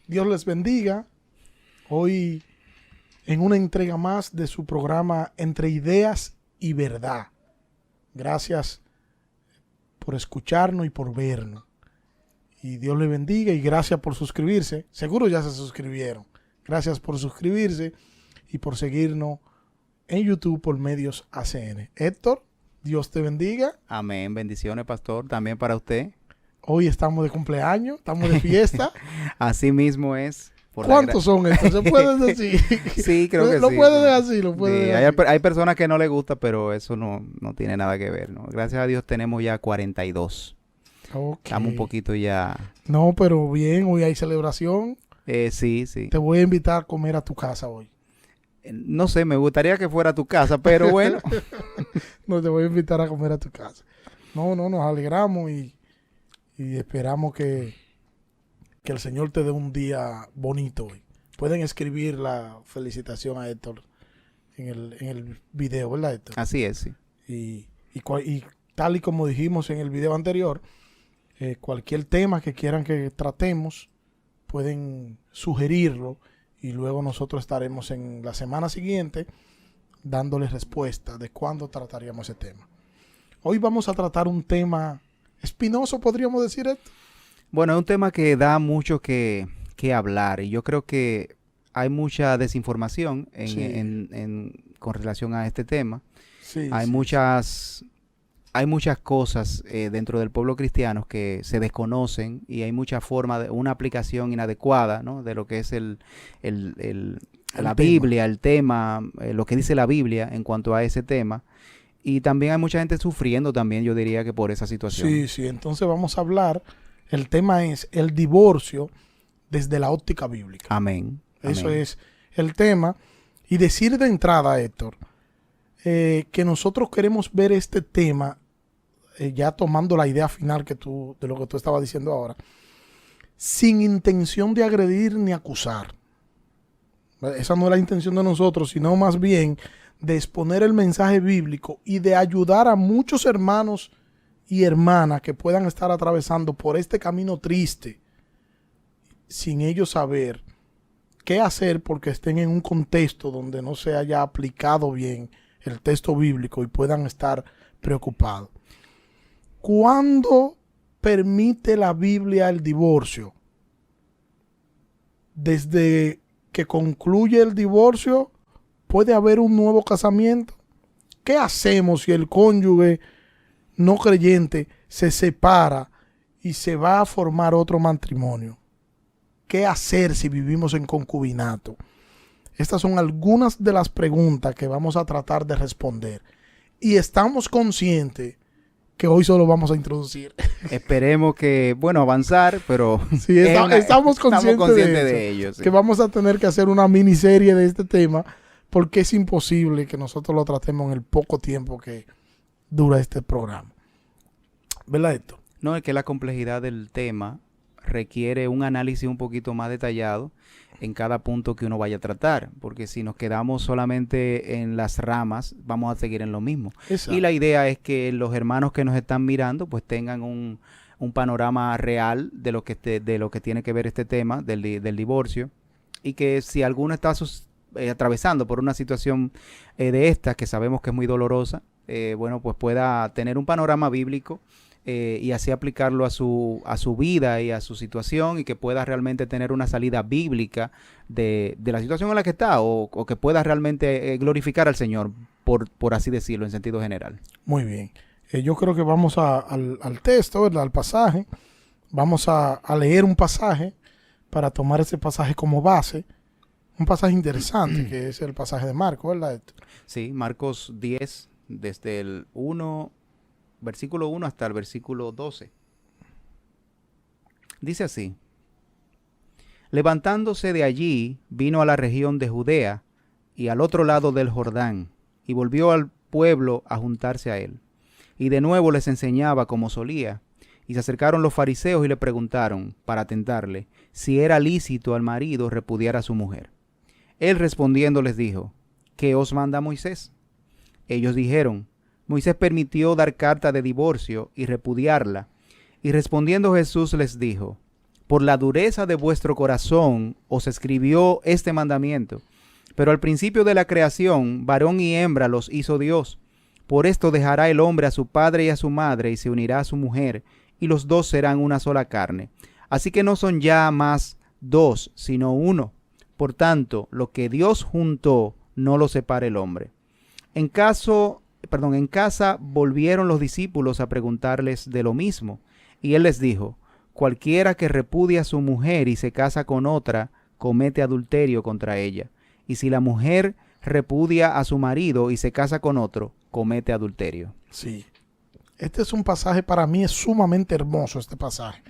Dios les bendiga. Hoy en una entrega más de su programa Entre Ideas y Verdad. Gracias por escucharnos y por vernos. Y Dios les bendiga y gracias por suscribirse. Seguro ya se suscribieron. Gracias por suscribirse y por seguirnos en YouTube por medios ACN. Héctor, Dios te bendiga. Amén. Bendiciones, pastor. También para usted. Hoy estamos de cumpleaños, estamos de fiesta. Así mismo es. ¿Cuántos son estos? ¿Se puede decir? Sí, creo que lo sí. Puede decir, lo Sí, puede hay, decir. hay personas que no les gusta, pero eso no tiene nada que ver, ¿no? Gracias a Dios tenemos ya 42. Okay. Estamos un poquito ya... No, pero bien, hoy hay celebración. Sí. Te voy a invitar a comer a tu casa hoy. No sé, me gustaría que fuera a tu casa, pero bueno. No, te voy a invitar a comer a tu casa. No, nos alegramos y esperamos que el Señor te dé un día bonito hoy. Pueden escribir la felicitación a Héctor en el video, ¿verdad, Héctor? Así es, sí. Y tal y como dijimos en el video anterior, cualquier tema que quieran que tratemos, pueden sugerirlo y luego nosotros estaremos en la semana siguiente dándoles respuesta de cuándo trataríamos ese tema. Hoy vamos a tratar un tema espinoso, podríamos decir esto. Bueno, es un tema que da mucho que hablar y yo creo que hay mucha desinformación con relación a este tema. Sí, hay muchas cosas dentro del pueblo cristiano que se desconocen y hay mucha forma de una aplicación inadecuada, ¿no? De lo que es la Biblia, el tema, lo que dice la Biblia en cuanto a ese tema. Y también hay mucha gente sufriendo también, yo diría que por esa situación. Sí, entonces vamos a hablar. El tema es el divorcio desde la óptica bíblica. Amén. Eso es el tema. Y decir de entrada, Héctor, que nosotros queremos ver este tema, ya tomando la idea final de lo que tú estabas diciendo ahora, sin intención de agredir ni acusar. Esa no es la intención de nosotros, sino más bien de exponer el mensaje bíblico y de ayudar a muchos hermanos y hermanas que puedan estar atravesando por este camino triste sin ellos saber qué hacer porque estén en un contexto donde no se haya aplicado bien el texto bíblico y puedan estar preocupados. ¿Cuándo permite la Biblia el divorcio? Desde que concluye el divorcio, ¿puede haber un nuevo casamiento? ¿Qué hacemos si el cónyuge no creyente se separa y se va a formar otro matrimonio? ¿Qué hacer si vivimos en concubinato? Estas son algunas de las preguntas que vamos a tratar de responder. Y estamos conscientes que hoy solo vamos a introducir. Esperemos que, avanzar, pero sí, estamos conscientes de ello. Sí. Que vamos a tener que hacer una miniserie de este tema porque es imposible que nosotros lo tratemos en el poco tiempo que dura este programa. ¿Verdad, Héctor? No, es que la complejidad del tema requiere un análisis un poquito más detallado en cada punto que uno vaya a tratar, porque si nos quedamos solamente en las ramas, vamos a seguir en lo mismo. Exacto. Y la idea es que los hermanos que nos están mirando pues tengan un panorama real de lo que tiene que ver este tema del divorcio, y que si alguno está atravesando por una situación de estas, que sabemos que es muy dolorosa, pues pueda tener un panorama bíblico y así aplicarlo a su vida y a su situación, y que pueda realmente tener una salida bíblica de la situación en la que está, o que pueda realmente glorificar al Señor, por así decirlo, en sentido general. Muy bien. Yo creo que vamos al texto, ¿verdad? Al pasaje. Vamos a leer un pasaje para tomar ese pasaje como base. Un pasaje interesante que es el pasaje de Marcos, ¿verdad? Sí, Marcos 10, desde el versículo 1 hasta el versículo 12. Dice así: levantándose de allí, vino a la región de Judea y al otro lado del Jordán, y volvió al pueblo a juntarse a él. Y de nuevo les enseñaba como solía. Y se acercaron los fariseos y le preguntaron, para tentarle, si era lícito al marido repudiar a su mujer. Él respondiendo les dijo: ¿qué os manda Moisés? Ellos dijeron: Moisés permitió dar carta de divorcio y repudiarla. Y respondiendo Jesús les dijo: por la dureza de vuestro corazón os escribió este mandamiento. Pero al principio de la creación, varón y hembra los hizo Dios. Por esto dejará el hombre a su padre y a su madre, y se unirá a su mujer, y los dos serán una sola carne. Así que no son ya más dos, sino uno. Por tanto, lo que Dios juntó, no lo separe el hombre. En casa volvieron los discípulos a preguntarles de lo mismo, y él les dijo: cualquiera que repudia a su mujer y se casa con otra, comete adulterio contra ella. Y si la mujer repudia a su marido y se casa con otro, comete adulterio. Sí. Este es un pasaje, para mí es sumamente hermoso este pasaje.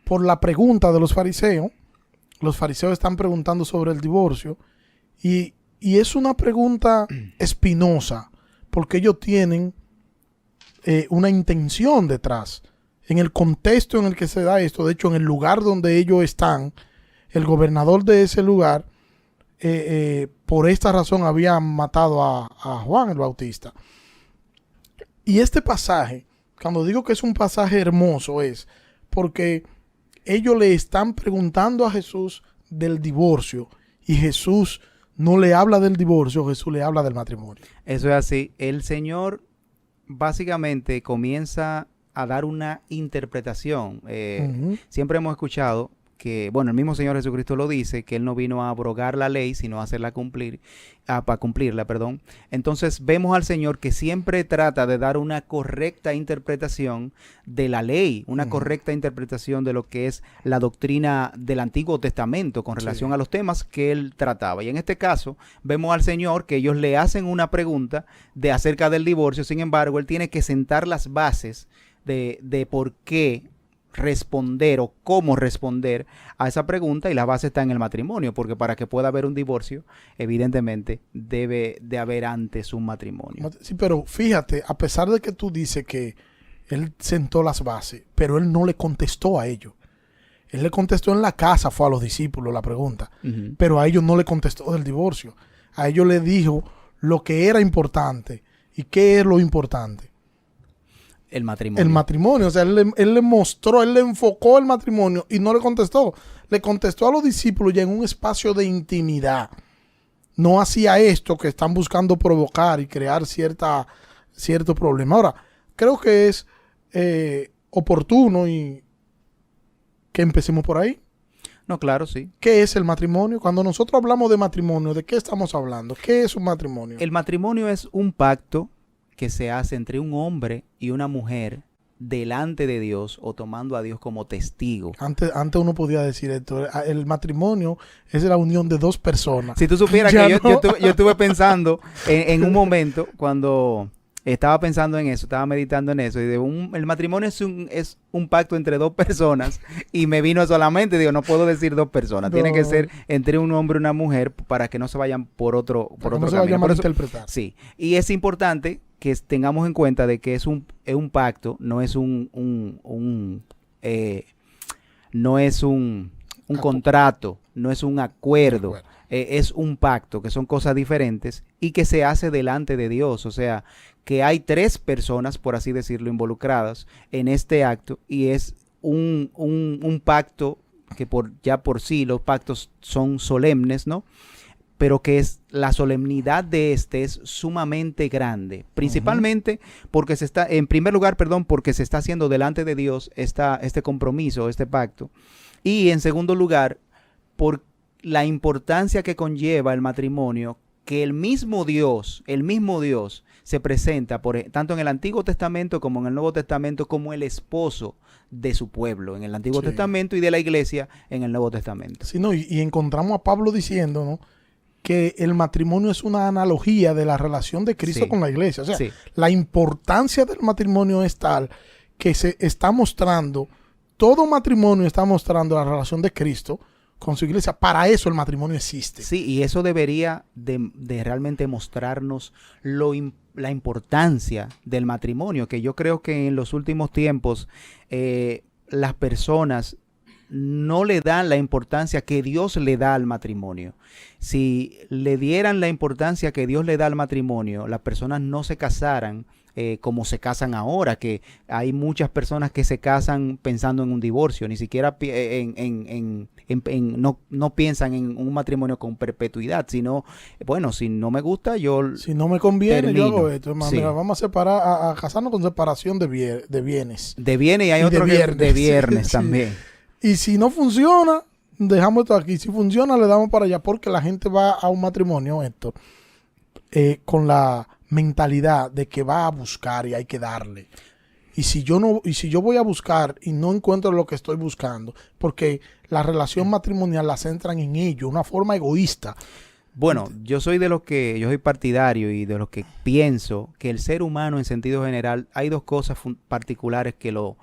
Por la pregunta de los fariseos están preguntando sobre el divorcio y es una pregunta espinosa porque ellos tienen una intención detrás. En el contexto en el que se da esto, de hecho en el lugar donde ellos están, el gobernador de ese lugar, por esta razón había matado a Juan el Bautista. Y este pasaje, cuando digo que es un pasaje hermoso, es porque ellos le están preguntando a Jesús del divorcio y Jesús no le habla del divorcio, Jesús le habla del matrimonio. Eso es así. El Señor básicamente comienza a dar una interpretación. Siempre hemos escuchado que, bueno, el mismo Señor Jesucristo lo dice, que Él no vino a abrogar la ley, sino a hacerla cumplir, para cumplirla, perdón. Entonces vemos al Señor que siempre trata de dar una correcta interpretación de la ley, una correcta interpretación de lo que es la doctrina del Antiguo Testamento con relación a los temas que Él trataba. Y en este caso vemos al Señor que ellos le hacen una pregunta acerca del divorcio, sin embargo, Él tiene que sentar las bases de por qué responder o cómo responder a esa pregunta, y la base está en el matrimonio, porque para que pueda haber un divorcio, evidentemente debe de haber antes un matrimonio. Sí, pero fíjate, a pesar de que tú dices que él sentó las bases, pero él no le contestó a ellos. Él le contestó en la casa, fue a los discípulos la pregunta, pero a ellos no le contestó del divorcio. A ellos le dijo lo que era importante. ¿Y qué es lo importante? El matrimonio. El matrimonio, o sea, él le mostró, él le enfocó el matrimonio y no le contestó. Le contestó a los discípulos ya en un espacio de intimidad. No hacía esto que están buscando provocar y crear cierto problema. Ahora, creo que es oportuno y que empecemos por ahí. No, claro, sí. ¿Qué es el matrimonio? Cuando nosotros hablamos de matrimonio, ¿de qué estamos hablando? ¿Qué es un matrimonio? El matrimonio es un pacto que se hace entre un hombre y una mujer delante de Dios o tomando a Dios como testigo. Antes uno podía decir esto, el matrimonio es la unión de dos personas. Si tú supieras que yo estuve pensando en un momento cuando estaba pensando en eso, estaba meditando en eso, y el matrimonio es un pacto entre dos personas, y me vino solamente, digo, no puedo decir dos personas, tiene que ser entre un hombre y una mujer para que no se vayan por otro camino. Se vaya a malinterpretar. Sí, y es importante que tengamos en cuenta de que es un pacto, no es un contrato, no es un acuerdo. Es un pacto, que son cosas diferentes y que se hace delante de Dios. O sea, que hay tres personas, por así decirlo, involucradas en este acto, y es un pacto que ya por sí los pactos son solemnes, ¿no? Pero que la solemnidad de es sumamente grande, principalmente porque porque se está haciendo delante de Dios este compromiso, este pacto, y en segundo lugar, por la importancia que conlleva el matrimonio, que el mismo Dios se presenta tanto en el Antiguo Testamento como en el Nuevo Testamento como el esposo de su pueblo, en el Antiguo Testamento, y de la iglesia en el Nuevo Testamento. Sí, no, y encontramos a Pablo diciendo, ¿no?, que el matrimonio es una analogía de la relación de Cristo con la iglesia. O sea, la importancia del matrimonio es tal que se está mostrando, todo matrimonio está mostrando la relación de Cristo con su iglesia. Para eso el matrimonio existe. Sí, y eso debería de realmente mostrarnos la importancia del matrimonio, que yo creo que en los últimos tiempos las personas no le dan la importancia que Dios le da al matrimonio. Si le dieran la importancia que Dios le da al matrimonio, las personas no se casaran como se casan ahora, que hay muchas personas que se casan pensando en un divorcio, ni siquiera no piensan en un matrimonio con perpetuidad, sino, bueno, si no me gusta, si no me conviene, termino. yo hago esto. Hermano, Sí. mira, vamos a separar, a casarnos con separación de bienes. De viernes y hay Y de otro que viernes, de viernes sí. también. Y si no funciona, dejamos esto aquí. Si funciona, le damos para allá, porque la gente va a un matrimonio, esto, con la mentalidad de que va a buscar y hay que darle. Y si yo voy a buscar y no encuentro lo que estoy buscando, porque la relación matrimonial la centran en ello, una forma egoísta. Bueno, yo soy partidario y de los que pienso que el ser humano en sentido general, hay dos cosas particulares que lo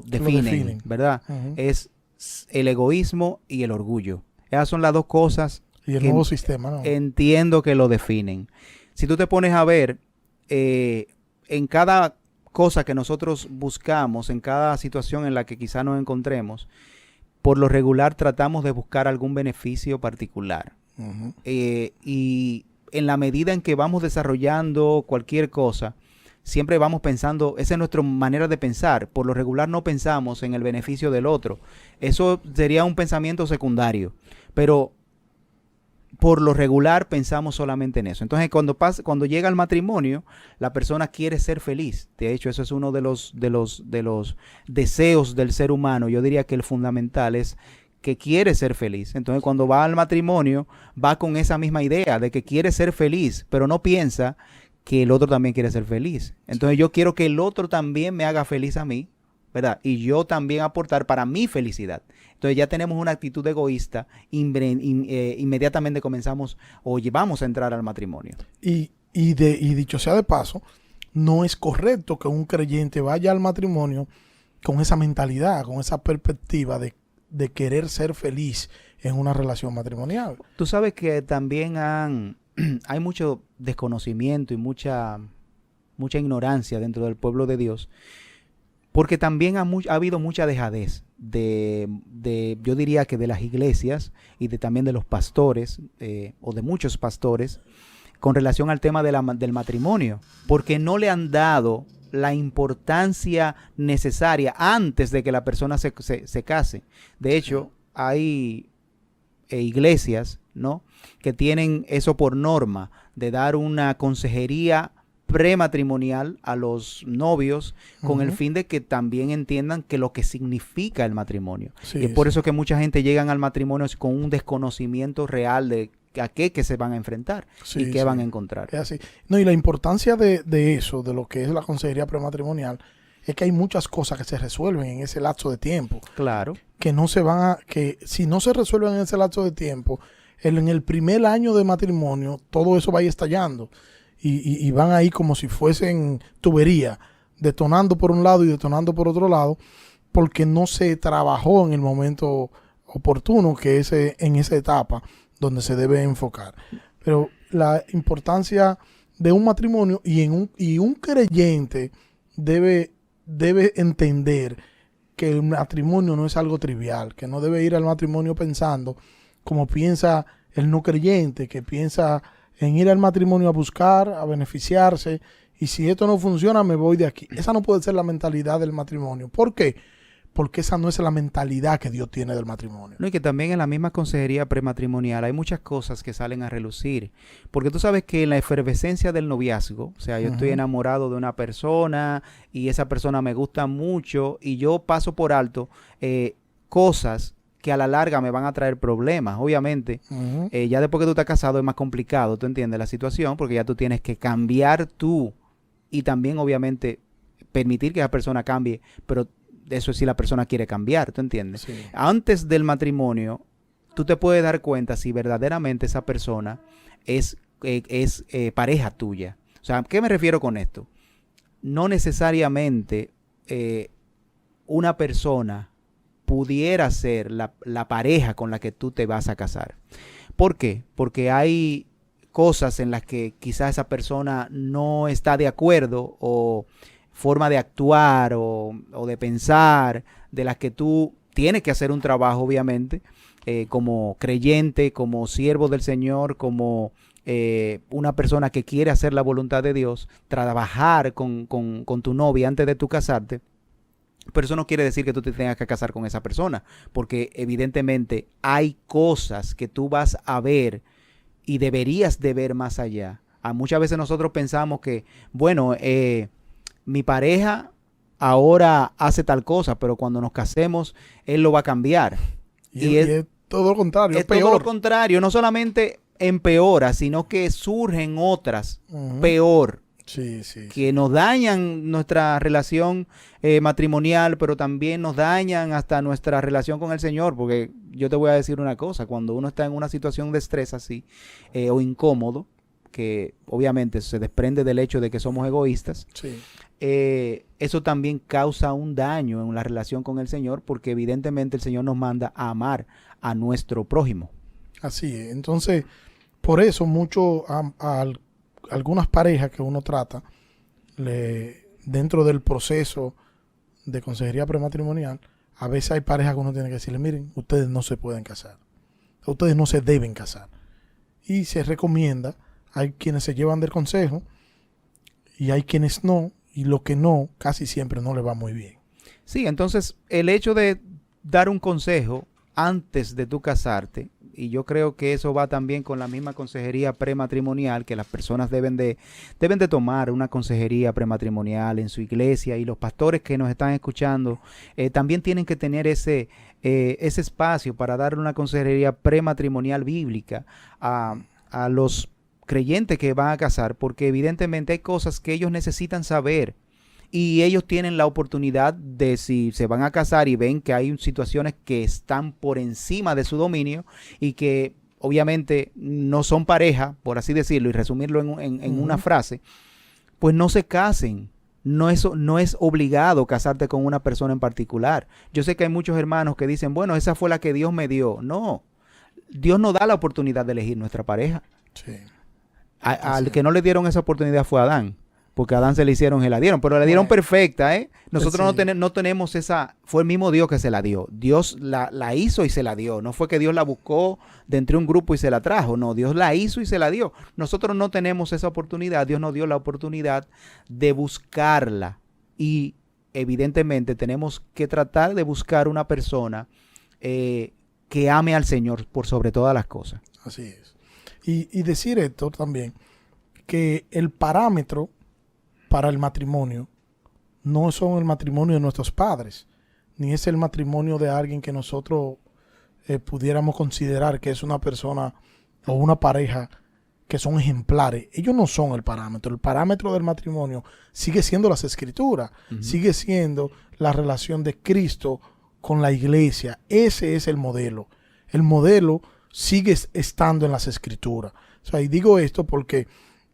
definen, ¿verdad? Uh-huh. Es el egoísmo y el orgullo. Esas son las dos cosas Y el que nuevo sistema, ¿no? entiendo que lo definen. Si tú te pones a ver, en cada cosa que nosotros buscamos, en cada situación en la que quizá nos encontremos, por lo regular tratamos de buscar algún beneficio particular. Uh-huh. Y en la medida en que vamos desarrollando cualquier cosa, siempre vamos pensando, esa es nuestra manera de pensar. Por lo regular no pensamos en el beneficio del otro. Eso sería un pensamiento secundario. Pero por lo regular pensamos solamente en eso. Entonces, cuando llega el matrimonio, la persona quiere ser feliz. De hecho, eso es uno de los deseos del ser humano. Yo diría que el fundamental es que quiere ser feliz. Entonces, cuando va al matrimonio, va con esa misma idea de que quiere ser feliz, pero no piensa que el otro también quiere ser feliz. Entonces, yo quiero que el otro también me haga feliz a mí, ¿verdad? Y yo también aportar para mi felicidad. Entonces ya tenemos una actitud egoísta, inmediatamente comenzamos o llevamos a entrar al matrimonio. Y dicho sea de paso, no es correcto que un creyente vaya al matrimonio con esa mentalidad, con esa perspectiva de querer ser feliz en una relación matrimonial. Tú sabes que también hay mucho desconocimiento y mucha ignorancia dentro del pueblo de Dios, porque también ha habido mucha dejadez yo diría que de las iglesias y también de los pastores o de muchos pastores con relación al tema del matrimonio, porque no le han dado la importancia necesaria antes de que la persona se case. De hecho, hay iglesias, ¿no?, que tienen eso por norma, de dar una consejería prematrimonial a los novios con el fin de que también entiendan que lo que significa el matrimonio. Sí, y es por eso que mucha gente llegan al matrimonio con un desconocimiento real de a qué que se van a enfrentar y qué van a encontrar. Es así. No, y la importancia de eso, de lo que es la consejería prematrimonial, es que hay muchas cosas que se resuelven en ese lapso de tiempo. Claro. Que si no se resuelven en ese lapso de tiempo, en el primer año de matrimonio, todo eso va a ir estallando. Y van ahí como si fuesen tubería, detonando por un lado y detonando por otro lado, porque no se trabajó en el momento oportuno, que es en esa etapa donde se debe enfocar. Pero la importancia de un matrimonio y un creyente debe entender que el matrimonio no es algo trivial, que no debe ir al matrimonio pensando como piensa el no creyente, que piensa en ir al matrimonio a buscar, a beneficiarse, y si esto no funciona, me voy de aquí. Esa no puede ser la mentalidad del matrimonio. ¿Por qué? Porque esa no es la mentalidad que Dios tiene del matrimonio. No, y que también en la misma consejería prematrimonial hay muchas cosas que salen a relucir. Porque tú sabes que en la efervescencia del noviazgo, o sea, yo estoy enamorado de una persona y esa persona me gusta mucho y yo paso por alto cosas que a la larga me van a traer problemas. Obviamente, ya después que tú estás casado es más complicado, ¿tú entiendes la situación? Porque ya tú tienes que cambiar tú y también, obviamente, permitir que esa persona cambie, pero eso es si la persona quiere cambiar, ¿tú entiendes? Sí. Antes del matrimonio, tú te puedes dar cuenta si verdaderamente esa persona es pareja tuya. O sea, ¿qué me refiero con esto? No necesariamente una persona pudiera ser la pareja con la que tú te vas a casar. ¿Por qué? Porque hay cosas en las que quizás esa persona no está de acuerdo o forma de actuar o de pensar de las que tú tienes que hacer un trabajo, obviamente, como creyente, como siervo del Señor, como una persona que quiere hacer la voluntad de Dios, trabajar con tu novia antes de tu casarte, pero eso no quiere decir que tú te tengas que casar con esa persona, porque evidentemente hay cosas que tú vas a ver y deberías de ver más allá. Muchas veces nosotros pensamos que, bueno, mi pareja ahora hace tal cosa, pero cuando nos casemos, él lo va a cambiar. Y es todo lo contrario, es todo lo contrario, no solamente empeora, sino que surgen otras peor. Sí, sí, que nos dañan nuestra relación matrimonial, pero también nos dañan hasta nuestra relación con el Señor, porque yo te voy a decir una cosa, cuando uno está en una situación de estrés así, o incómodo, que obviamente se desprende del hecho de que somos egoístas, sí. Eso también causa un daño en la relación con el Señor, porque evidentemente el Señor nos manda a amar a nuestro prójimo. Así es. Entonces, por eso algunas parejas que uno trata dentro del proceso de consejería prematrimonial, a veces hay parejas que uno tiene que decirle, miren, ustedes no se pueden casar, ustedes no se deben casar, y se recomienda, hay quienes se llevan del consejo y hay quienes no, y lo que no casi siempre no le va muy bien. Sí, entonces el hecho de dar un consejo antes de tú casarte, y yo creo que eso va también con la misma consejería prematrimonial, que las personas deben de tomar una consejería prematrimonial en su iglesia, y los pastores que nos están escuchando también tienen que tener ese espacio para darle una consejería prematrimonial bíblica a los creyentes que van a casar, porque evidentemente hay cosas que ellos necesitan saber. Y ellos tienen la oportunidad de, si se van a casar y ven que hay situaciones que están por encima de su dominio y que obviamente no son pareja, por así decirlo, y resumirlo en una frase, pues no se casen. No es obligado casarte con una persona en particular. Yo sé que hay muchos hermanos que dicen, bueno, esa fue la que Dios me dio. No, Dios nos da la oportunidad de elegir nuestra pareja. Sí. Al que no le dieron esa oportunidad fue a Adán. Porque a Adán se le hicieron y la dieron, pero la dieron perfecta, ¿eh? Nosotros sí. no tenemos esa, fue el mismo Dios que se la dio. Dios la hizo y se la dio. No fue que Dios la buscó de entre un grupo y se la trajo. No, Dios la hizo y se la dio. Nosotros no tenemos esa oportunidad. Dios nos dio la oportunidad de buscarla. Y evidentemente tenemos que tratar de buscar una persona que ame al Señor por sobre todas las cosas. Así es. Y decir esto también, que el parámetro para el matrimonio no son el matrimonio de nuestros padres, ni es el matrimonio de alguien que nosotros pudiéramos considerar que es una persona o una pareja que son ejemplares. Ellos no son el parámetro. El parámetro del matrimonio sigue siendo las escrituras, sigue siendo la relación de Cristo con la iglesia. Ese es el modelo. El modelo sigue estando en las escrituras. O sea, y digo esto porque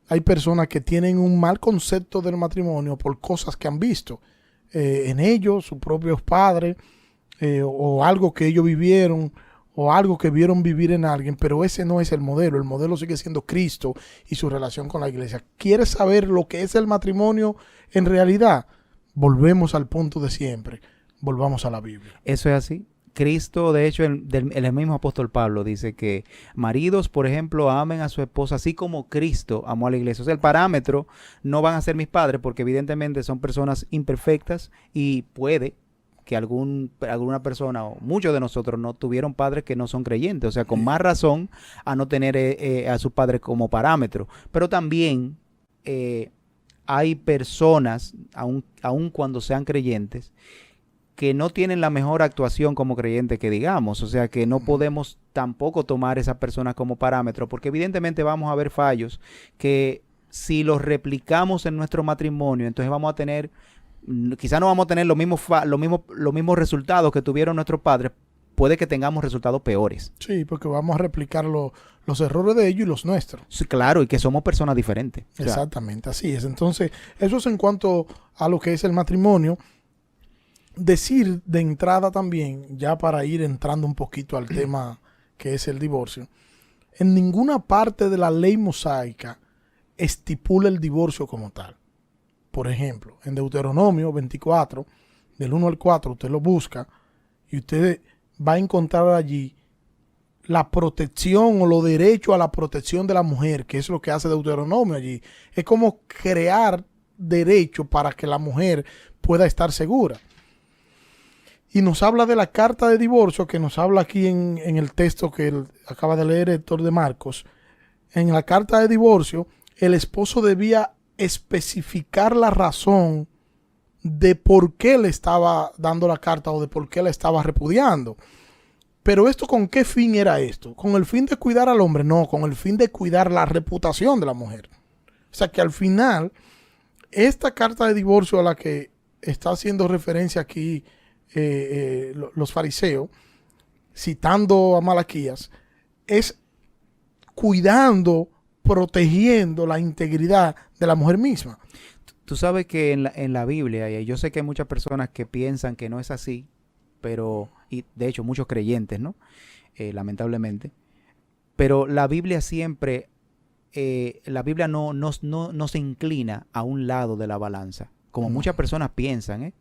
hay personas que tienen un mal concepto del matrimonio por cosas que han visto en ellos, sus propios padres, o algo que ellos vivieron, o algo que vieron vivir en alguien, pero ese no es el modelo. El modelo sigue siendo Cristo y su relación con la iglesia. ¿Quieres saber lo que es el matrimonio en realidad? Volvemos al punto de siempre. Volvamos a la Biblia. Eso es así. Cristo, de hecho, el mismo apóstol Pablo dice que maridos, por ejemplo, amen a su esposa así como Cristo amó a la iglesia. O sea, el parámetro no van a ser mis padres porque evidentemente son personas imperfectas y puede que alguna persona o muchos de nosotros no tuvieron padres que no son creyentes. O sea, con más razón a no tener a sus padres como parámetro. Pero también hay personas, aun cuando sean creyentes, que no tienen la mejor actuación como creyente que digamos, o sea que no podemos tampoco tomar esas personas como parámetro, porque evidentemente vamos a ver fallos que si los replicamos en nuestro matrimonio, entonces vamos a tener, quizás no vamos a tener los mismos resultados que tuvieron nuestros padres, puede que tengamos resultados peores. Sí, porque vamos a replicar los errores de ellos y los nuestros. Sí, claro, y que somos personas diferentes. O sea, exactamente, así es. Entonces, eso es en cuanto a lo que es el matrimonio. Decir de entrada también, ya para ir entrando un poquito al tema que es el divorcio, en ninguna parte de la ley mosaica estipula el divorcio como tal. Por ejemplo, en Deuteronomio 24, del 1 al 4, usted lo busca y usted va a encontrar allí la protección o los derechos a la protección de la mujer, que es lo que hace Deuteronomio allí. Es como crear derecho para que la mujer pueda estar segura. Y nos habla de la carta de divorcio, que nos habla aquí en el texto que acaba de leer Héctor de Marcos. En la carta de divorcio, el esposo debía especificar la razón de por qué le estaba dando la carta o de por qué la estaba repudiando. Pero esto, ¿con qué fin era esto? ¿Con el fin de cuidar al hombre? No, con el fin de cuidar la reputación de la mujer. O sea que al final, esta carta de divorcio a la que está haciendo referencia aquí los fariseos, citando a Malaquías, es cuidando, protegiendo la integridad de la mujer misma. Tú sabes que en la Biblia, y yo sé que hay muchas personas que piensan que no es así, pero, y de hecho muchos creyentes, ¿no? Lamentablemente. Pero la Biblia siempre, la Biblia no se inclina a un lado de la balanza, como muchas personas piensan, ¿eh?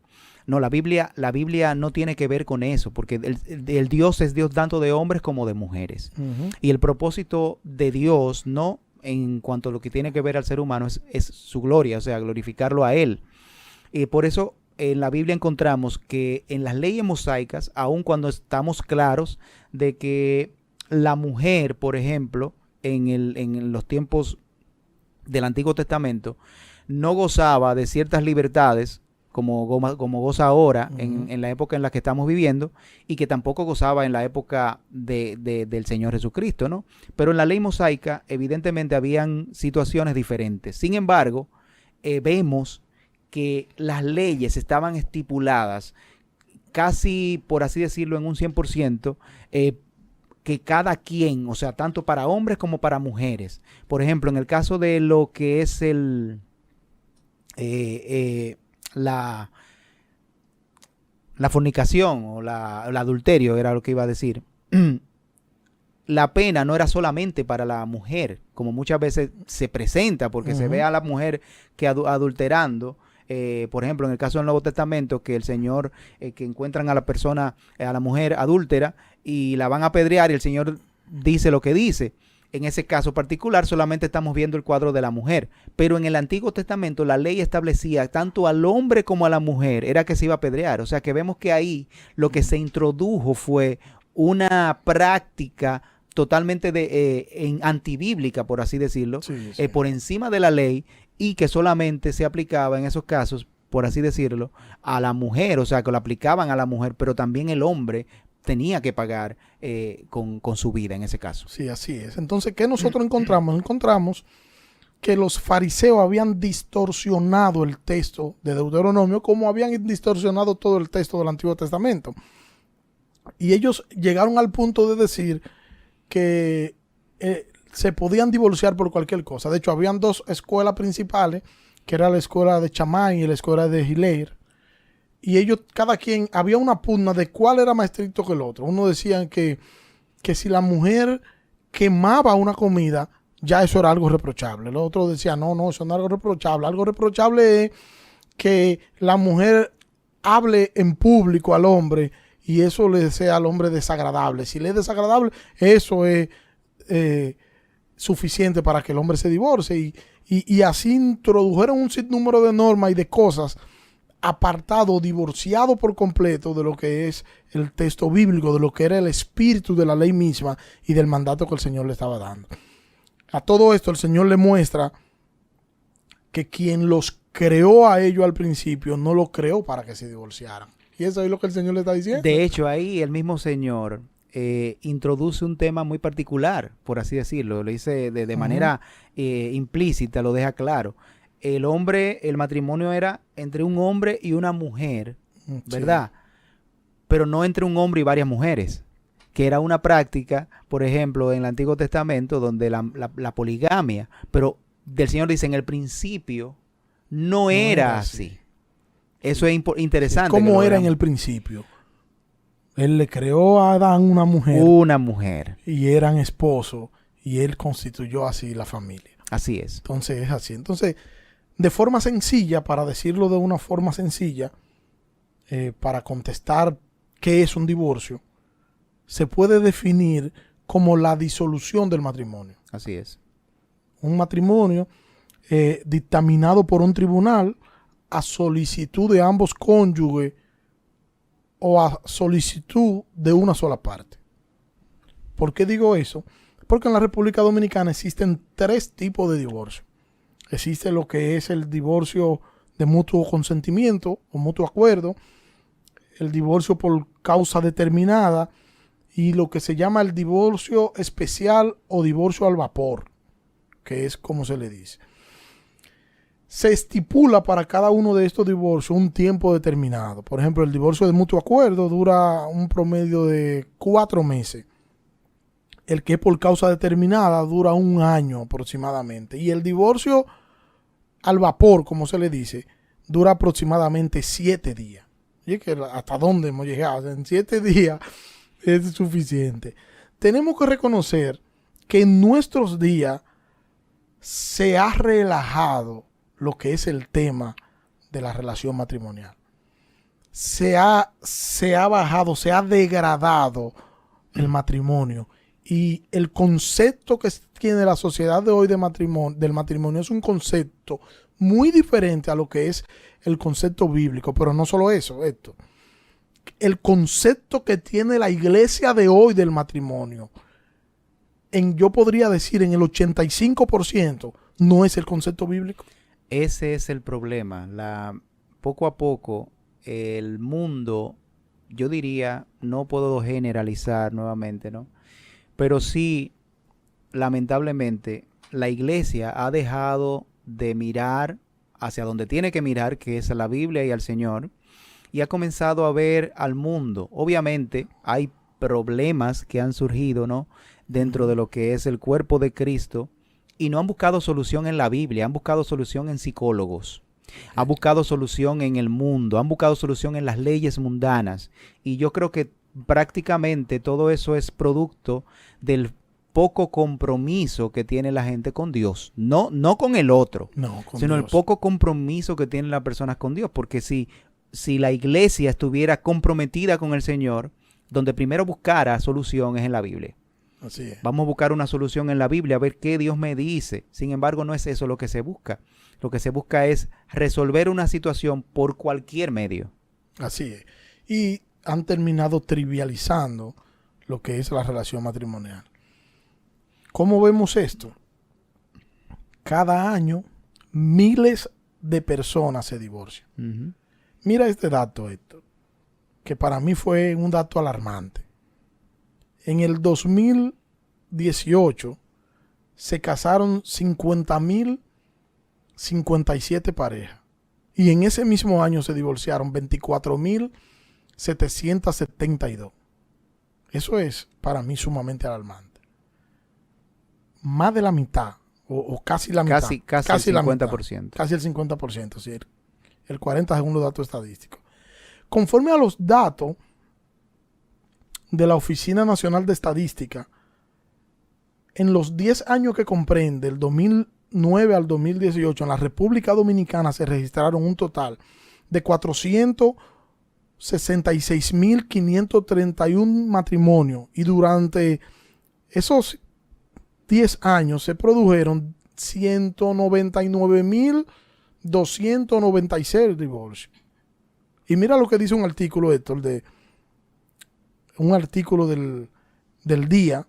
No, la Biblia no tiene que ver con eso, porque el Dios es Dios tanto de hombres como de mujeres. Y el propósito de Dios, no en cuanto a lo que tiene que ver al ser humano, es su gloria, o sea, glorificarlo a Él. Y por eso en la Biblia encontramos que en las leyes mosaicas, aun cuando estamos claros de que la mujer, por ejemplo, en los tiempos del Antiguo Testamento, no gozaba de ciertas libertades como goza ahora en la época en la que estamos viviendo, y que tampoco gozaba en la época del Señor Jesucristo, ¿no? Pero en la ley mosaica evidentemente habían situaciones diferentes. Sin embargo, vemos que las leyes estaban estipuladas casi, por así decirlo, en un 100%, que cada quien, o sea, tanto para hombres como para mujeres. Por ejemplo, en el caso de lo que es la fornicación o el adulterio, era lo que iba a decir. La pena no era solamente para la mujer, como muchas veces se presenta, porque se ve a la mujer que adulterando. Por ejemplo, en el caso del Nuevo Testamento, que el Señor, que encuentran a la persona, a la mujer adúltera, y la van a apedrear, y el Señor dice lo que dice. En ese caso particular solamente estamos viendo el cuadro de la mujer, pero en el Antiguo Testamento la ley establecía tanto al hombre como a la mujer era que se iba a apedrear. O sea que vemos que ahí lo que se introdujo fue una práctica totalmente antibíblica, por así decirlo, sí. Por encima de la ley, y que solamente se aplicaba en esos casos, por así decirlo, a la mujer. O sea que lo aplicaban a la mujer, pero también el hombre tenía que pagar con su vida en ese caso. Sí, así es. Entonces, ¿qué nosotros encontramos? Encontramos que los fariseos habían distorsionado el texto de Deuteronomio, como habían distorsionado todo el texto del Antiguo Testamento. Y ellos llegaron al punto de decir que se podían divorciar por cualquier cosa. De hecho, habían dos escuelas principales, que era la escuela de Chamán y la escuela de Hileir. Y ellos, cada quien, había una pugna de cuál era más estricto que el otro. Uno decían que si la mujer quemaba una comida, ya eso era algo reprochable. Los otros decían, no, eso no es algo reprochable. Algo reprochable es que la mujer hable en público al hombre y eso le sea al hombre desagradable. Si le es desagradable, eso es suficiente para que el hombre se divorcie. Y así introdujeron un sinnúmero de normas y de cosas apartado, divorciado por completo de lo que es el texto bíblico, de lo que era el espíritu de la ley misma y del mandato que el Señor le estaba dando. A todo esto el Señor le muestra que quien los creó a ellos al principio no los creó para que se divorciaran. Y eso es lo que el Señor le está diciendo. De hecho, ahí el mismo Señor introduce un tema muy particular, por así decirlo. Lo dice de manera implícita, lo deja claro. El matrimonio era entre un hombre y una mujer, ¿verdad? Sí. Pero no entre un hombre y varias mujeres, que era una práctica, por ejemplo, en el Antiguo Testamento, donde la poligamia, pero del Señor dice, en el principio no era así. Eso es interesante. ¿Cómo era en el principio? Él le creó a Adán una mujer. Una mujer. Y eran esposos, y él constituyó así la familia. Así es. Entonces es así. Entonces, de forma sencilla, para decirlo de una forma sencilla, para contestar qué es un divorcio, se puede definir como la disolución del matrimonio. Así es. Un matrimonio dictaminado por un tribunal a solicitud de ambos cónyuges o a solicitud de una sola parte. ¿Por qué digo eso? Porque en la República Dominicana existen 3 tipos de divorcio. Existe lo que es el divorcio de mutuo consentimiento o mutuo acuerdo, el divorcio por causa determinada y lo que se llama el divorcio especial o divorcio al vapor, que es como se le dice. Se estipula para cada uno de estos divorcios un tiempo determinado. Por ejemplo, el divorcio de mutuo acuerdo dura un promedio de 4 meses. El que es por causa determinada dura 1 año aproximadamente. Y el divorcio al vapor, como se le dice, dura aproximadamente 7 días. Y que hasta dónde hemos llegado. En 7 días es suficiente. Tenemos que reconocer que en nuestros días se ha relajado lo que es el tema de la relación matrimonial. Se ha bajado, se ha degradado el matrimonio. Y el concepto que tiene la sociedad de hoy del matrimonio es un concepto muy diferente a lo que es el concepto bíblico. Pero no solo eso, esto. El concepto que tiene la iglesia de hoy del matrimonio, yo podría decir en el 85%, no es el concepto bíblico. Ese es el problema. Poco a poco, el mundo, yo diría, no puedo generalizar nuevamente, ¿no? Pero sí, lamentablemente, la iglesia ha dejado de mirar hacia donde tiene que mirar, que es a la Biblia y al Señor, y ha comenzado a ver al mundo. Obviamente, hay problemas que han surgido, ¿no?, dentro de lo que es el cuerpo de Cristo, y no han buscado solución en la Biblia, han buscado solución en psicólogos, han buscado solución en el mundo, han buscado solución en las leyes mundanas. Y yo creo que prácticamente todo eso es producto del poco compromiso que tiene la gente con Dios. No con el otro, sino Dios. El poco compromiso que tienen las personas con Dios. Porque si la iglesia estuviera comprometida con el Señor, donde primero buscara solución es en la Biblia. Así es. Vamos a buscar una solución en la Biblia, a ver qué Dios me dice. Sin embargo, no es eso lo que se busca. Lo que se busca es resolver una situación por cualquier medio. Así es. Y han terminado trivializando lo que es la relación matrimonial. ¿Cómo vemos esto? Cada año miles de personas se divorcian. Uh-huh. Mira este dato, Héctor, que para mí fue un dato alarmante. En el 2018 se casaron 50.057 parejas. Y en ese mismo año se divorciaron 24.772. Eso es para mí sumamente alarmante. Más de la mitad, o casi la mitad. Casi el 50%. Casi el 50%, sí. El 40% según los datos estadísticos. Conforme a los datos de la Oficina Nacional de Estadística, en los 10 años que comprende, el 2009 al 2018, en la República Dominicana se registraron un total de 466.531 matrimonios, y durante esos 10 años se produjeron 199.296 divorcios. Y mira lo que dice un artículo, Héctor, un artículo del día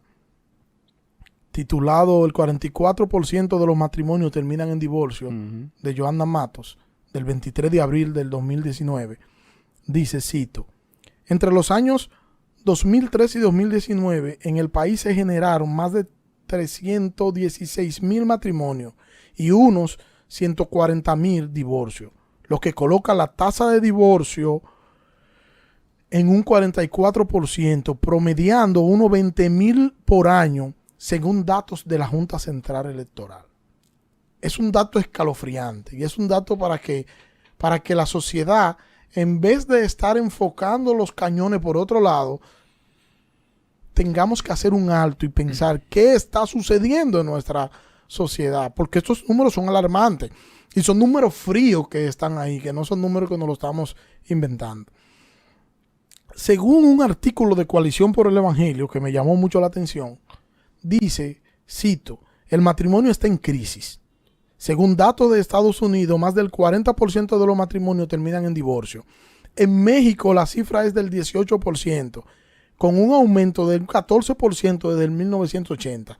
titulado "El 44% de los matrimonios terminan en divorcio", uh-huh, de Joanna Matos, del 23 de abril del 2019. Dice, cito: entre los años 2003 y 2019 en el país se generaron más de 316.000 matrimonios y unos 140.000 divorcios, lo que coloca la tasa de divorcio en un 44%, promediando unos 20.000 por año, según datos de la Junta Central Electoral. Es un dato escalofriante y es un dato para que la sociedad, en vez de estar enfocando los cañones por otro lado, tengamos que hacer un alto y pensar qué está sucediendo en nuestra sociedad, porque estos números son alarmantes y son números fríos que están ahí, que no son números que nos lo estamos inventando. Según un artículo de Coalición por el Evangelio que me llamó mucho la atención, dice, cito, el matrimonio está en crisis. Según datos de Estados Unidos, más del 40% de los matrimonios terminan en divorcio. En México la cifra es del 18%, con un aumento del 14% desde el 1980.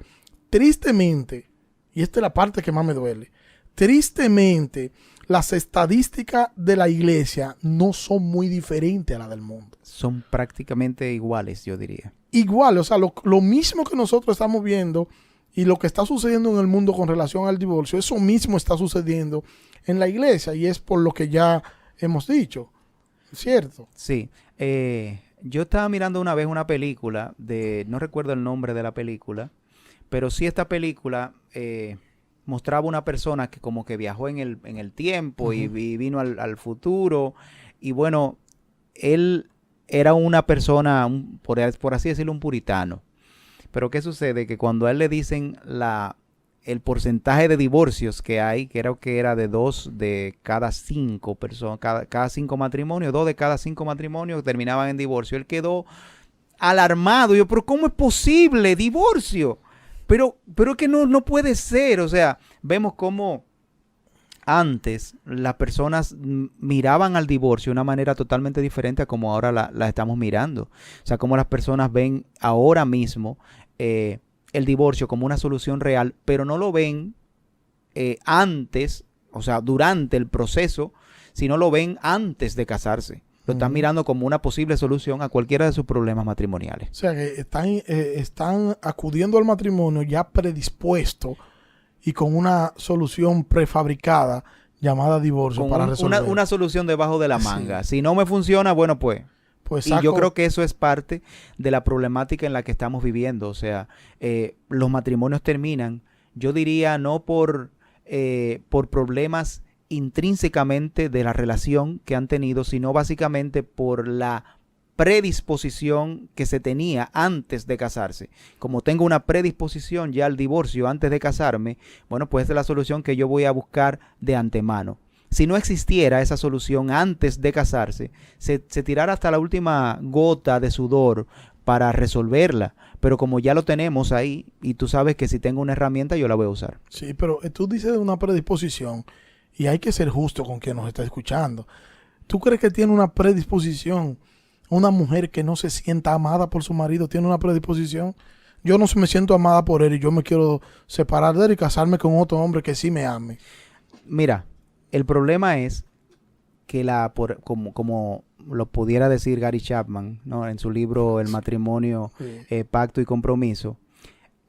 Tristemente, y esta es la parte que más me duele, tristemente las estadísticas de la iglesia no son muy diferentes a las del mundo. Son prácticamente iguales, yo diría. Igual, o sea, lo mismo que nosotros estamos viendo y lo que está sucediendo en el mundo con relación al divorcio, eso mismo está sucediendo en la iglesia y es por lo que ya hemos dicho, ¿cierto? Sí. Yo estaba mirando una vez una película no recuerdo el nombre de la película, pero sí esta película mostraba una persona que como que viajó en el tiempo y vino al futuro. Y bueno, él era una persona, por así decirlo, un puritano. Pero ¿qué sucede? Que cuando a él le dicen el porcentaje de divorcios que hay, que era de 2 de cada 5 personas, cada 5 matrimonios, 2 de cada 5 matrimonios terminaban en divorcio, él quedó alarmado. Yo, pero ¿cómo es posible? Divorcio. Pero que no puede ser. O sea, vemos cómo antes las personas miraban al divorcio de una manera totalmente diferente a como ahora la estamos mirando. O sea, cómo las personas ven ahora mismo el divorcio como una solución real, pero no lo ven antes, o sea, durante el proceso, sino lo ven antes de casarse. Lo están mirando como una posible solución a cualquiera de sus problemas matrimoniales. O sea, que están acudiendo al matrimonio ya predispuesto y con una solución prefabricada llamada divorcio Con para resolver. una solución debajo de la manga. Sí. Si no me funciona, bueno, pues y yo creo que eso es parte de la problemática en la que estamos viviendo. O sea, los matrimonios terminan, yo diría, no por problemas intrínsecamente de la relación que han tenido, sino básicamente por la predisposición que se tenía antes de casarse. Como tengo una predisposición ya al divorcio antes de casarme, bueno, pues esa es la solución que yo voy a buscar de antemano. Si no existiera esa solución antes de casarse, se tirara hasta la última gota de sudor para resolverla. Pero como ya lo tenemos ahí, y tú sabes que si tengo una herramienta, yo la voy a usar. Sí, pero tú dices de una predisposición, y hay que ser justo con quien nos está escuchando. ¿Tú crees que tiene una predisposición una mujer que no se sienta amada por su marido? ¿Tiene una predisposición? Yo no me siento amada por él y yo me quiero separar de él y casarme con otro hombre que sí me ame. Mira, el problema es que como lo pudiera decir Gary Chapman, ¿no?, en su libro El matrimonio, pacto y compromiso,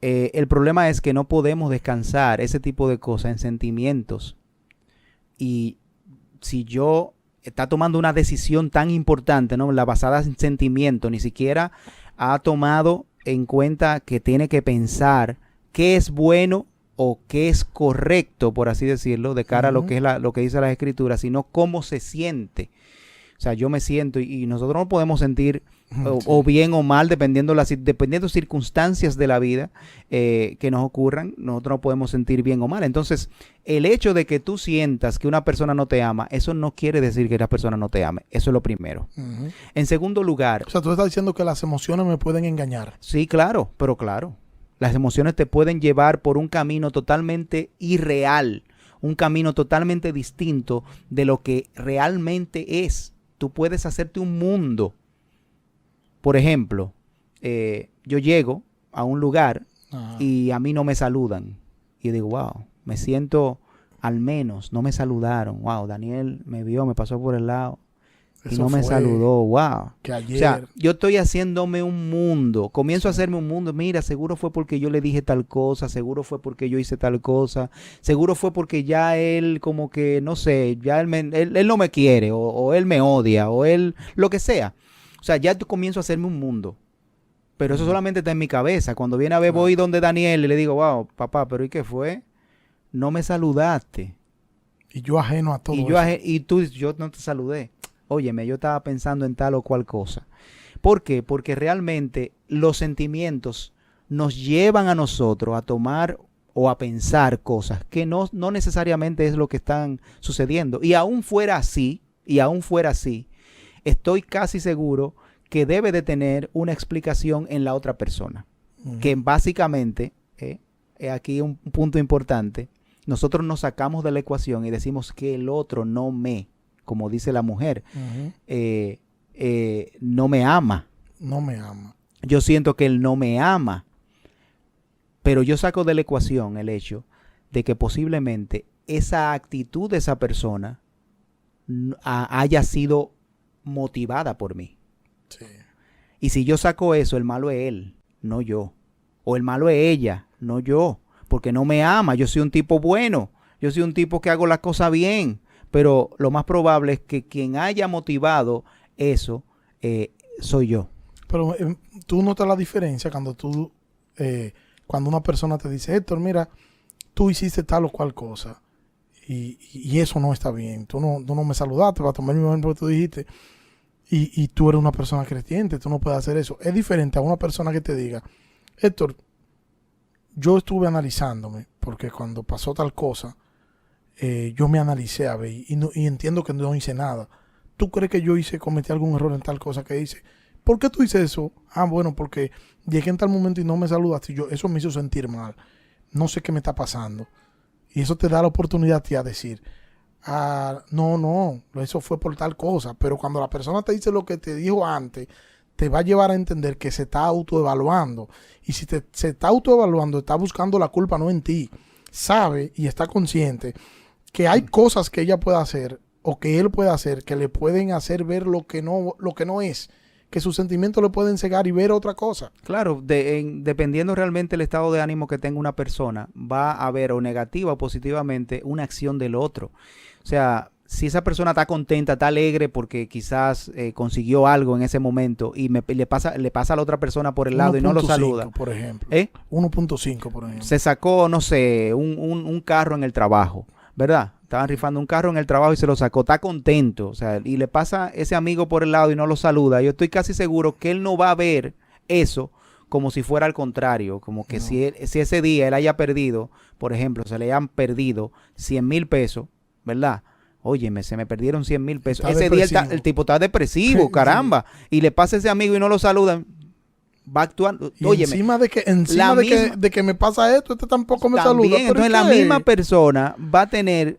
el problema es que no podemos descansar ese tipo de cosas en sentimientos. Y si yo está tomando una decisión tan importante, ¿no?, la basada en sentimientos, ni siquiera ha tomado en cuenta que tiene que pensar qué es bueno o qué es correcto, por así decirlo, de cara a lo que es lo que dice las escrituras, sino cómo se siente. O sea, yo me siento y nosotros no podemos sentir o bien o mal, dependiendo circunstancias de la vida que nos ocurran, nosotros no podemos sentir bien o mal. Entonces, el hecho de que tú sientas que una persona no te ama, eso no quiere decir que la persona no te ame. Eso es lo primero. En segundo lugar... O sea, tú estás diciendo que las emociones me pueden engañar. Sí, claro, pero claro. Las emociones te pueden llevar por un camino totalmente irreal, un camino totalmente distinto de lo que realmente es. Tú puedes hacerte un mundo. Por ejemplo, yo llego a un lugar y a mí no me saludan. Y digo, wow, me siento, al menos no me saludaron. Wow, Daniel me vio, me pasó por el lado y no me saludó. Wow. Que ayer... O sea, yo estoy haciéndome un mundo. Comienzo a hacerme un mundo. Mira, seguro fue porque yo le dije tal cosa. Seguro fue porque yo hice tal cosa. Seguro fue porque ya él como que, no sé, ya él no me quiere o él me odia o él, lo que sea. O sea, ya comienzo a hacerme un mundo. Pero eso solamente está en mi cabeza. Cuando viene a ver, voy donde Daniel y le digo, wow, papá, ¿pero y qué fue? No me saludaste. Y yo ajeno a todo eso. Y yo no te saludé. Óyeme, yo estaba pensando en tal o cual cosa. ¿Por qué? Porque realmente los sentimientos nos llevan a nosotros a tomar o a pensar cosas que no necesariamente es lo que están sucediendo. Y aún fuera así, estoy casi seguro que debe de tener una explicación en la otra persona. que básicamente, aquí un punto importante, nosotros nos sacamos de la ecuación y decimos que el otro no me, como dice la mujer, no me ama. No me ama. Yo siento que él no me ama, pero yo saco de la ecuación el hecho de que posiblemente esa actitud de esa persona haya sido motivada por mí. Sí. Y si yo saco eso, el malo es él, no yo. O el malo es ella, no yo. Porque no me ama. Yo soy un tipo bueno. Yo soy un tipo que hago las cosas bien. Pero lo más probable es que quien haya motivado eso soy yo. Pero tú notas la diferencia cuando cuando una persona te dice, Héctor, mira, tú hiciste tal o cual cosa. Y eso no está bien. Tú no me saludaste para tomar mi ejemplo que tú dijiste. Y tú eres una persona creyente, tú no puedes hacer eso. Es diferente a una persona que te diga, Héctor, yo estuve analizándome, porque cuando pasó tal cosa, yo me analicé a ver y entiendo que no hice nada. ¿Tú crees que yo cometí algún error en tal cosa que hice? ¿Por qué tú hice eso? Ah, bueno, porque llegué en tal momento y no me saludaste. Eso me hizo sentir mal. No sé qué me está pasando. Y eso te da la oportunidad a ti a decir, no, eso fue por tal cosa. Pero cuando la persona te dice lo que te dijo antes, te va a llevar a entender que se está autoevaluando. Y si se está autoevaluando, está buscando la culpa no en ti. Sabe y está consciente que hay cosas que ella puede hacer o que él puede hacer que le pueden hacer ver lo que no es. Que sus sentimientos le pueden cegar y ver otra cosa. Claro, dependiendo realmente el estado de ánimo que tenga una persona, va a haber o negativa o positivamente una acción del otro. O sea, si esa persona está contenta, está alegre porque quizás consiguió algo en ese momento y le pasa a la otra persona por el lado y no lo saluda. Por ejemplo. 1.5, por ejemplo. Se sacó, no sé, un carro en el trabajo, ¿verdad? Estaban rifando un carro en el trabajo y se lo sacó. Está contento. O sea, y le pasa ese amigo por el lado y no lo saluda. Yo estoy casi seguro que él no va a ver eso como si fuera al contrario. Como que si ese día él haya perdido, por ejemplo, se le hayan perdido 100,000 pesos, ¿verdad? Óyeme, se me perdieron 100,000 pesos. Ese día el tipo está depresivo, caramba. Sí. Y le pasa a ese amigo y no lo saludan. Va actuando. Y óyeme, encima de que me pasa esto, tampoco me saluda. Entonces la misma persona va a tener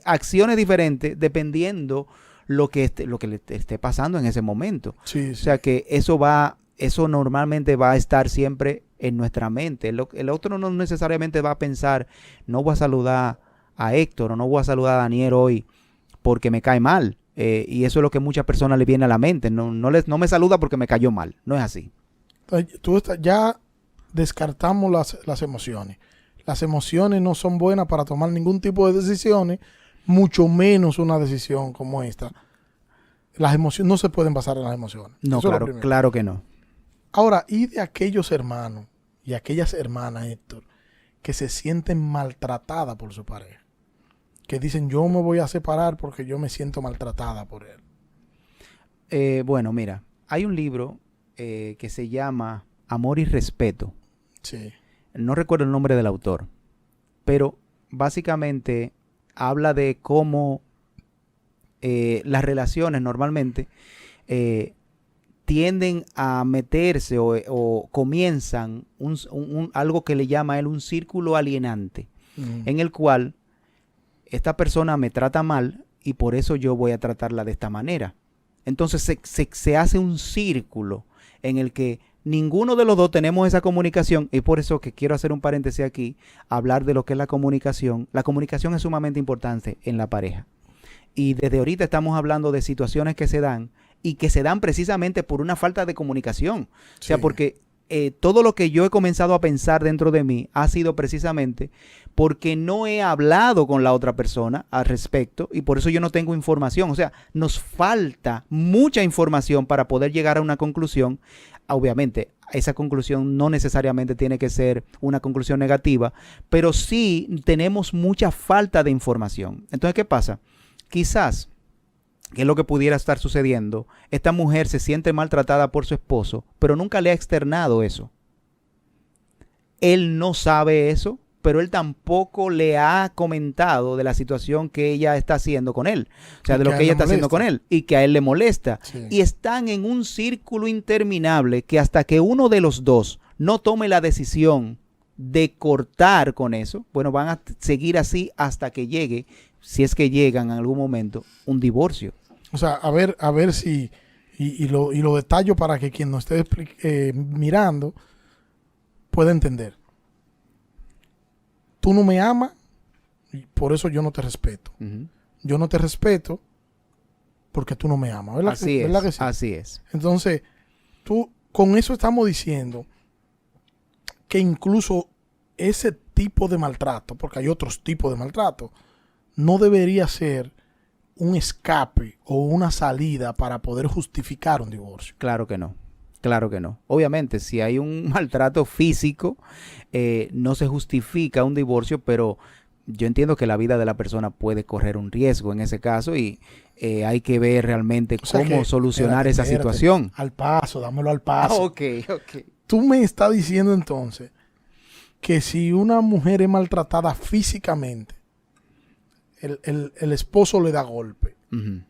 acciones diferentes dependiendo lo que le esté pasando en ese momento. Sí, o sea que eso normalmente va a estar siempre en nuestra mente. El otro no necesariamente va a pensar, no voy a saludar a Héctor o no voy a saludar a Daniel hoy porque me cae mal. Y eso es lo que a muchas personas le viene a la mente. No me saluda porque me cayó mal. No es así. Ya descartamos las emociones. Las emociones no son buenas para tomar ningún tipo de decisiones, mucho menos una decisión como esta. Las emociones no se pueden basar en las emociones. No, claro que no. Ahora, ¿y de aquellos hermanos y aquellas hermanas, Héctor, que se sienten maltratadas por su pareja? Que dicen, yo me voy a separar porque yo me siento maltratada por él. Bueno, mira, hay un libro que se llama Amor y Respeto. Sí. No recuerdo el nombre del autor, pero básicamente habla de cómo las relaciones normalmente tienden a meterse o comienzan algo que le llama a él un círculo alienante, en el cual esta persona me trata mal y por eso yo voy a tratarla de esta manera. Entonces se hace un círculo en el que ninguno de los dos tenemos esa comunicación, y por eso que quiero hacer un paréntesis aquí, hablar de lo que es la comunicación. La comunicación es sumamente importante en la pareja. Y desde ahorita estamos hablando de situaciones que se dan y que se dan precisamente por una falta de comunicación. Sí. O sea, porque todo lo que yo he comenzado a pensar dentro de mí ha sido precisamente porque no he hablado con la otra persona al respecto y por eso yo no tengo información. O sea, nos falta mucha información para poder llegar a una conclusión. Obviamente, esa conclusión no necesariamente tiene que ser una conclusión negativa, pero sí tenemos mucha falta de información. Entonces, ¿qué pasa? Quizás, que es lo que pudiera estar sucediendo, esta mujer se siente maltratada por su esposo, pero nunca le ha externado eso. Él no sabe eso, pero él tampoco le ha comentado de la situación que ella está haciendo con él. O sea, de lo que ella está haciendo con él y que a él le molesta. Sí. Y están en un círculo interminable que hasta que uno de los dos no tome la decisión de cortar con eso, bueno, van a seguir así hasta que llegue, si es que llegan en algún momento, un divorcio. O sea, a ver si, y lo detallo para que quien nos esté mirando pueda entender. Tú no me amas, y por eso yo no te respeto. Uh-huh. Yo no te respeto porque tú no me amas, ¿verdad? Así ¿verdad es, que sí? así es. Entonces, con eso estamos diciendo que incluso ese tipo de maltrato, porque hay otros tipos de maltrato, no debería ser un escape o una salida para poder justificar un divorcio. Claro que no. Claro que no. Obviamente, si hay un maltrato físico, no se justifica un divorcio, pero yo entiendo que la vida de la persona puede correr un riesgo en ese caso y hay que ver realmente cómo solucionar esa situación. Al paso, dámelo al paso. Ok. Tú me estás diciendo entonces que si una mujer es maltratada físicamente, el esposo le da golpe, Uh-huh.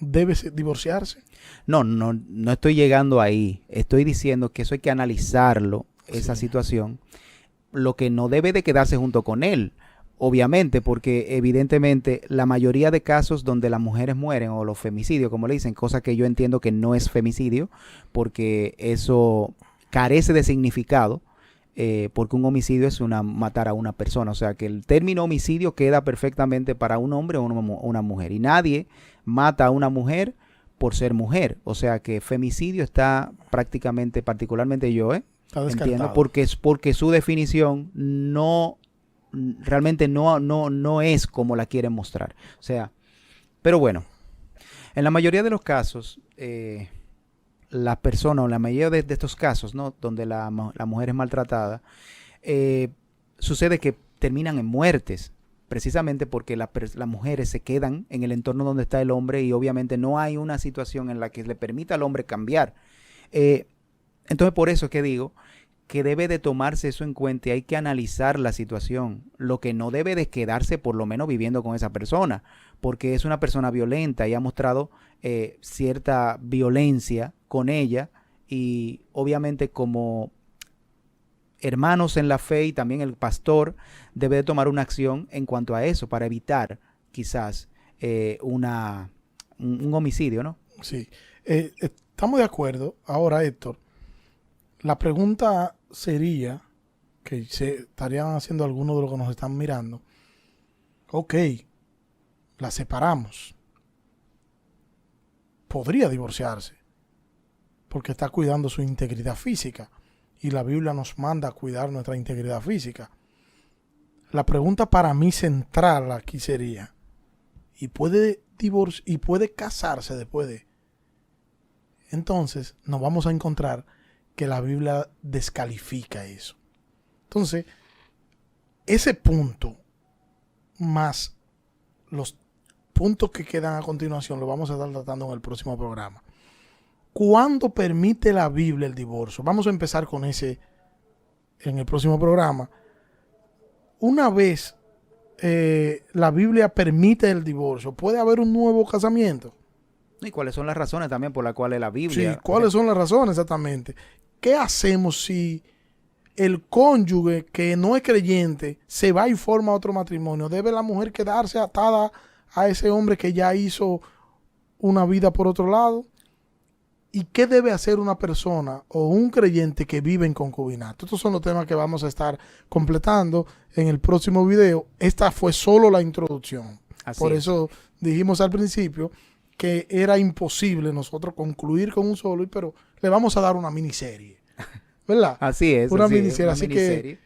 ¿debe divorciarse? No estoy llegando ahí. Estoy diciendo que eso hay que analizarlo, esa Sí. situación. Lo que no debe de quedarse junto con él, obviamente, porque evidentemente la mayoría de casos donde las mujeres mueren o los femicidios, como le dicen, cosa que yo entiendo que no es femicidio, porque eso carece de significado, porque un homicidio es matar a una persona. O sea que el término homicidio queda perfectamente para un hombre o una mujer. Y nadie mata a una mujer por ser mujer. O sea que femicidio está prácticamente, particularmente yo, Está descartado. entiendo, porque su definición realmente no es como la quieren mostrar. O sea, pero bueno, en la mayoría de los casos, la persona o la mayoría de estos casos, ¿no? Donde la mujer es maltratada, sucede que terminan en muertes, precisamente porque las mujeres se quedan en el entorno donde está el hombre y obviamente no hay una situación en la que le permita al hombre cambiar. Entonces por eso es que digo que debe de tomarse eso en cuenta y hay que analizar la situación. Lo que no debe de quedarse por lo menos viviendo con esa persona, porque es una persona violenta y ha mostrado cierta violencia con ella y obviamente como hermanos en la fe y también el pastor debe de tomar una acción en cuanto a eso para evitar quizás un homicidio, ¿no? Sí. Estamos de acuerdo. Ahora, Héctor, la pregunta sería, que se estarían haciendo algunos de los que nos están mirando, ok, la separamos. Podría divorciarse, porque está cuidando su integridad física. Y la Biblia nos manda a cuidar nuestra integridad física. La pregunta para mí central aquí sería, ¿y puede casarse después de? Entonces nos vamos a encontrar que la Biblia descalifica eso. Entonces, ese punto más los puntos que quedan a continuación lo vamos a estar tratando en el próximo programa. ¿Cuándo permite la Biblia el divorcio? Vamos a empezar con ese en el próximo programa. Una vez la Biblia permite el divorcio, ¿puede haber un nuevo casamiento? ¿Y cuáles son las razones también por las cuales la Biblia... Sí, ¿cuáles son las razones exactamente? ¿Qué hacemos si el cónyuge que no es creyente se va y forma otro matrimonio? ¿Debe la mujer quedarse atada a ese hombre que ya hizo una vida por otro lado? ¿Y qué debe hacer una persona o un creyente que vive en concubinato? Estos son los temas que vamos a estar completando en el próximo video. Esta fue solo la introducción. Por eso dijimos al principio que era imposible nosotros concluir con un solo, pero le vamos a dar una miniserie, ¿verdad? Así es. Una miniserie. Así que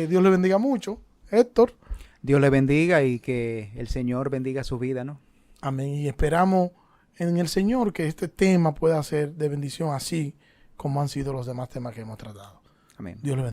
Dios le bendiga mucho, Héctor. Dios le bendiga y que el Señor bendiga su vida, ¿no? Amén. Y esperamos en el Señor que este tema pueda ser de bendición así como han sido los demás temas que hemos tratado. Amén. Dios le bendiga.